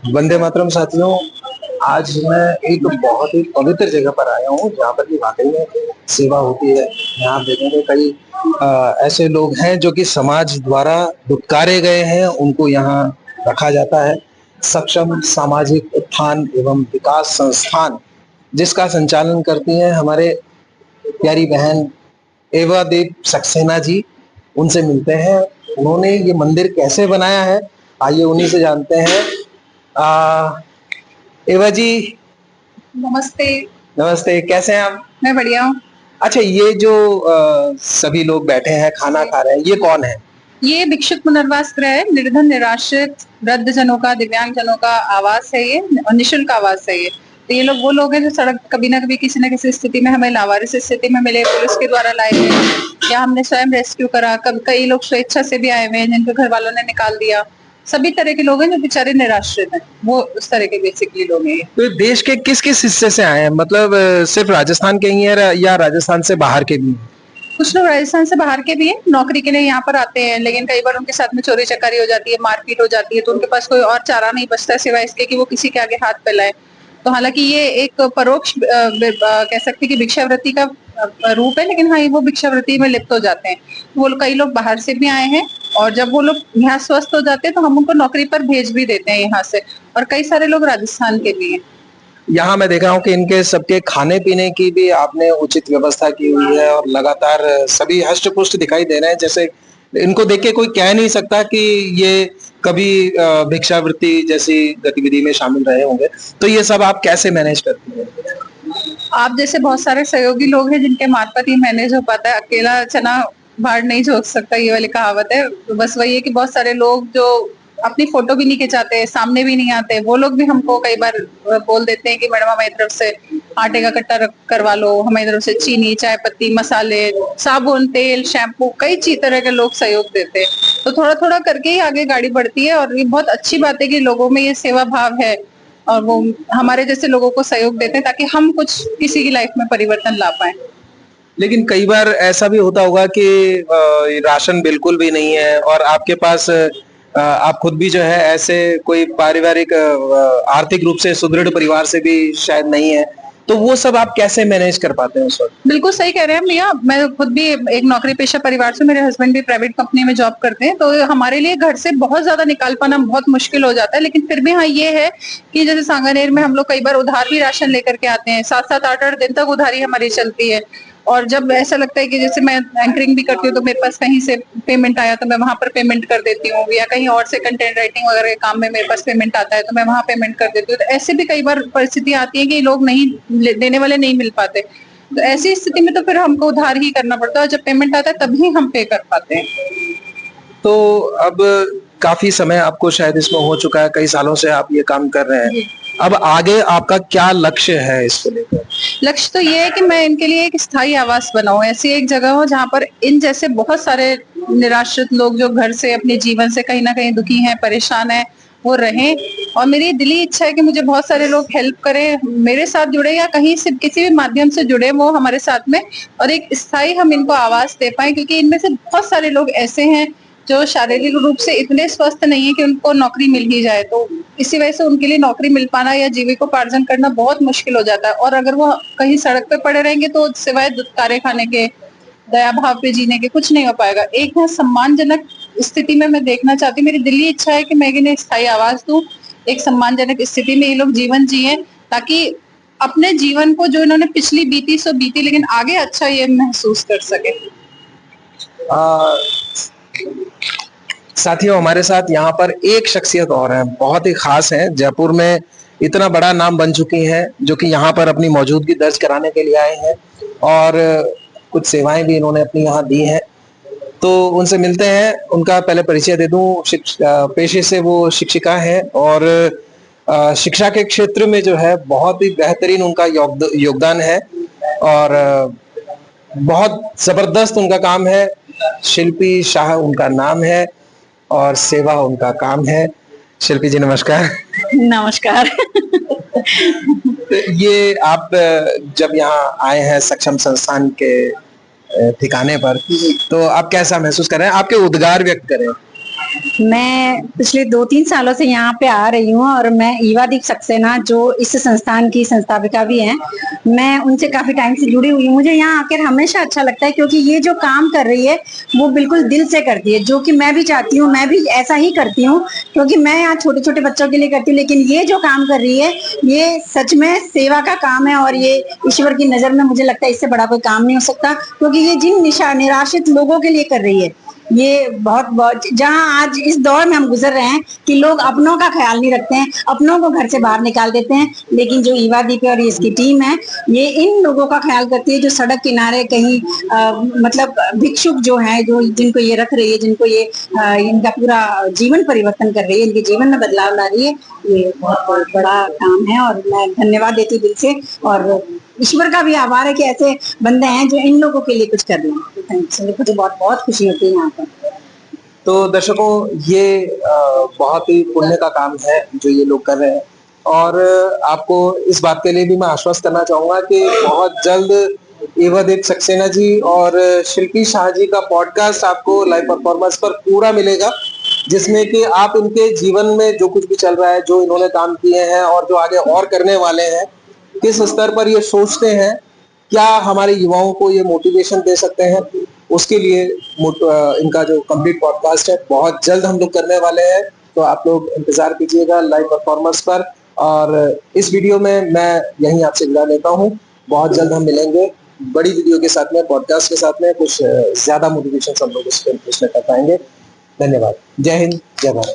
वंदे मातरम साथियों। आज मैं एक बहुत ही पवित्र जगह पर आया हूँ जहाँ पर कि वाकई में सेवा होती है। यहाँ आप देखेंगे कई ऐसे लोग हैं जो कि समाज द्वारा दुत्कारे गए हैं, उनको यहाँ रखा जाता है। सक्षम सामाजिक उत्थान एवं विकास संस्थान जिसका संचालन करती हैं हमारे प्यारी बहन एवा देव सक्सेना जी। उनसे मिलते हैं, उन्होंने ये मंदिर कैसे बनाया है, आइए उन्हीं से जानते हैं। आ, एवा जी, नमस्ते। नमस्ते, कैसे हैं आप? मैं बढ़िया हूँ। अच्छा, ये जो सभी लोग बैठे हैं खाना खा रहे हैं, ये कौन है? ये भिक्षुक पुनर्वास गृह है। निर्धन, निराश्रित, वृद्ध जनों का, दिव्यांग जनों का आवास है ये, और निःशुल्क आवास है ये। तो ये लोग वो लोग हैं जो सड़क कभी ना कभी किसी न किसी स्थिति में हमें लावारिस स्थिति में मिले, पुलिस के द्वारा लाए गए, या हमने स्वयं रेस्क्यू करा। कई लोग स्वेच्छा से भी आए हुए हैं जिनको घर वालों ने निकाल दिया। सभी तरह के लोग हैं जो बेचारे निराश्रित हैं, वो उस तरह के बेसिकली लोग हैं। तो देश के किस किस हिस्से से आए हैं? मतलब सिर्फ राजस्थान के ही हैं या राजस्थान से बाहर के भी हैं? कुछ लोग राजस्थान से बाहर के भी हैं, नौकरी के लिए यहाँ पर आते हैं, लेकिन कई बार उनके साथ में चोरी चकारी हो जाती है, मारपीट हो जाती है, तो उनके पास कोई और चारा नहीं बचता सिवाय इसके कि वो किसी के आगे हाथ फैलाए। तो हालांकि ये एक परोक्ष कह सकते हैं कि भिक्षावृत्ति का रूप है, लेकिन हाँ, वो भिक्षावृत्ति में लिप्त हो जाते हैं। वो कई लोग बाहर से भी आए हैं, और जब वो लोग यहाँ स्वस्थ हो जाते हैं तो हम उनको नौकरी पर भेज भी देते हैं यहाँ से, और कई सारे लोग राजस्थान के भी हैं। यहाँ मैं देख रहा हूँ कि इनके सबके खाने पीने की भी आपने उचित व्यवस्था की हुई है और लगातार सभी हष्ट पुष्ट दिखाई दे रहे हैं। जैसे इनको देख के कोई कह नहीं सकता कि ये कभी भिक्षावृत्ति जैसी गतिविधि में शामिल रहे होंगे। तो ये सब आप कैसे मैनेज करती हैं? आप जैसे बहुत सारे सहयोगी लोग हैं जिनके मार्फत ही मैनेज हो पाता है। अकेला चना भाड़ नहीं झोंक सकता, ये वाली कहावत है। तो बस वही है कि बहुत सारे लोग जो अपनी फोटो भी नहीं खिंचाते, सामने भी नहीं आते, वो लोग भी हमको कई बार बोल देते हैं कि मैडम हमारी तरफ से आटे का कट्टा करवा लो, हमारी तरफ से चीनी, चाय पत्ती, मसाले, साबुन, तेल, शैम्पू, कई तरह के लोग सहयोग देते हैं। तो थोड़ा थोड़ा करके ही आगे गाड़ी बढ़ती है, और ये बहुत अच्छी बात है कि लोगों में ये सेवा भाव है, और वो हमारे जैसे लोगों को सहयोग देते हैं ताकि हम कुछ किसी की लाइफ में परिवर्तन ला पाए। लेकिन कई बार ऐसा भी होता होगा कि राशन बिल्कुल भी नहीं है और आपके पास आप खुद भी जो है ऐसे कोई पारिवारिक आर्थिक रूप से सुदृढ़ परिवार से भी शायद नहीं है, तो वो सब आप कैसे मैनेज कर पाते हैं उस वक्त? बिल्कुल सही कह रहे हैं भैया। मैं खुद भी एक नौकरी पेशा परिवार से, मेरे हस्बैंड भी प्राइवेट कंपनी में जॉब करते हैं, तो हमारे लिए घर से बहुत ज्यादा निकाल पाना बहुत मुश्किल हो जाता है। लेकिन फिर भी हाँ, ये है कि जैसे सांगानेर में हम लोग कई बार उधार भी राशन लेकर के आते हैं, 7-7, 8-8 दिन तक उधारी हमारी चलती है। और जब ऐसा लगता है कि जैसे मैं एंकरिंग भी करती हूँ, तो मेरे पास कहीं से पेमेंट आया तो मैं वहां पर पेमेंट कर देती हूँ, या कहीं और से कंटेंट राइटिंग वगैरह के काम में मेरे पास पेमेंट आता है तो मैं वहां पेमेंट कर देती हूँ। तो ऐसे भी कई बार परिस्थितियां आती है कि लोग नहीं देने वाले नहीं मिल पाते, तो ऐसी स्थिति में तो फिर हमको उधार ही करना पड़ता है, और जब पेमेंट आता है तभी हम पे कर पाते हैं। तो अब काफी समय आपको शायद इसमें हो चुका है, कई सालों से आप ये काम कर रहे हैं। अब आगे आपका क्या लक्ष्य है इसको लेकर? लक्ष्य तो ये है कि मैं इनके लिए एक स्थायी आवास बनाऊं, ऐसी एक जगह हो जहाँ पर इन जैसे बहुत सारे निराश्रित लोग जो घर से, अपने जीवन से कहीं ना कहीं दुखी हैं, परेशान हैं, वो रहें। और मेरी दिली इच्छा है कि मुझे बहुत सारे लोग हेल्प करें, मेरे साथ जुड़े या कहीं से किसी भी माध्यम से जुड़े वो हमारे साथ में, और एक स्थायी हम इनको आवास दे पाए, क्योंकि इनमें से बहुत सारे लोग ऐसे हैं जो शारीरिक रूप से इतने स्वस्थ नहीं है कि उनको नौकरी मिल ही जाए। तो इसी वजह से उनके लिए नौकरी मिल पाना या जीविकोपार्जन करना बहुत मुश्किल हो जाता है, और अगर वो कहीं सड़क पे पड़े रहेंगे तो सिवाय दुत्कारे खाने के, दया भाव पे जीने के कुछ नहीं हो पाएगा। एक यहाँ सम्मानजनक स्थिति में मैं देखना चाहती हूँ। मेरी दिली इच्छा है कि मैं इन्हें स्थायी आवास दूं, एक सम्मानजनक स्थिति में ये लोग जीवन जिए, ताकि अपने जीवन को जो इन्होंने पिछली बीती सो बीती, लेकिन आगे अच्छा ये महसूस कर सके। साथियों, हमारे साथ यहाँ पर एक शख्सियत और है, बहुत ही खास है, जयपुर में इतना बड़ा नाम बन चुकी हैं, जो कि यहाँ पर अपनी मौजूदगी दर्ज कराने के लिए आए हैं और कुछ सेवाएं भी इन्होंने अपनी यहाँ दी हैं। तो उनसे मिलते हैं, उनका पहले परिचय दे दूं। पेशे से वो शिक्षिका है और शिक्षा के क्षेत्र में जो है बहुत ही बेहतरीन उनका योगदान है और बहुत जबरदस्त उनका काम है। शिल्पी शाह उनका नाम है और सेवा उनका काम है। शिल्पी जी, नमस्कार। नमस्कार। ये आप जब यहाँ आए हैं सक्षम संस्थान के ठिकाने पर, तो आप कैसा महसूस कर रहे हैं? आपके उद्गार व्यक्त करें। मैं पिछले 2-3 सालों से यहाँ पे आ रही हूँ और मैं ईवा दीप सक्सेना जो इस संस्थान की संस्थापिका भी हैं, मैं उनसे काफी टाइम से जुड़ी हुई हूँ। मुझे यहाँ आकर हमेशा अच्छा लगता है क्योंकि ये जो काम कर रही है वो बिल्कुल दिल से करती है, जो कि मैं भी चाहती हूँ, मैं भी ऐसा ही करती हूँ क्योंकि मैं यहाँ छोटे-छोटे बच्चों के लिए करती हूँ। लेकिन ये जो काम कर रही है ये सच में सेवा का काम है और ये ईश्वर की नजर में मुझे लगता है इससे बड़ा कोई काम नहीं हो सकता क्योंकि ये जिन निराश्रित लोगों के लिए कर रही है, ये बहुत जहां आज इस दौर में हम गुजर रहे हैं कि लोग अपनों का ख्याल नहीं रखते हैं, अपनों को घर से बाहर निकाल देते हैं, लेकिन जो ईवा दीप और इसकी टीम है ये इन लोगों का ख्याल करती है जो सड़क किनारे कहीं मतलब भिक्षुक जो है, जो जिनको ये रख रही है, जिनको ये इनका पूरा जीवन परिवर्तन कर रही है, इनके जीवन में बदलाव ला रही है। ये बहुत बड़ा काम है और मैं धन्यवाद देती हूँ दिल से और ईश्वर का भी आभार है कि ऐसे बंदे हैं जो इन लोगों के लिए कुछ कर रहे हैं। मुझे बहुत बहुत खुशी होती है यहाँ पर। तो दर्शकों, ये बहुत ही पुण्य का काम है जो ये लोग कर रहे हैं और आपको इस बात के लिए भी मैं आश्वस्त करना चाहूंगा कि बहुत जल्द ईवा दीप सक्सेना जी और शिल्पी शाह जी का पॉडकास्ट आपको लाइव परफॉर्मेंस पर पूरा मिलेगा, जिसमें कि आप इनके जीवन में जो कुछ भी चल रहा है, जो इन्होंने काम किए हैं और जो आगे और करने वाले हैं, किस स्तर पर ये सोचते हैं, क्या हमारे युवाओं को ये मोटिवेशन दे सकते हैं, उसके लिए इनका जो कंप्लीट पॉडकास्ट है बहुत जल्द हम लोग करने वाले हैं। तो आप लोग इंतजार कीजिएगा लाइव परफॉर्मेंस पर और इस वीडियो में मैं यहीं आपसे विदा लेता हूँ। बहुत जल्द हम मिलेंगे बड़ी वीडियो के साथ में, पॉडकास्ट के साथ में, कुछ ज्यादा मोटिवेशन हम लोग इसमें कर पाएंगे। धन्यवाद। जय हिंद, जय भारत।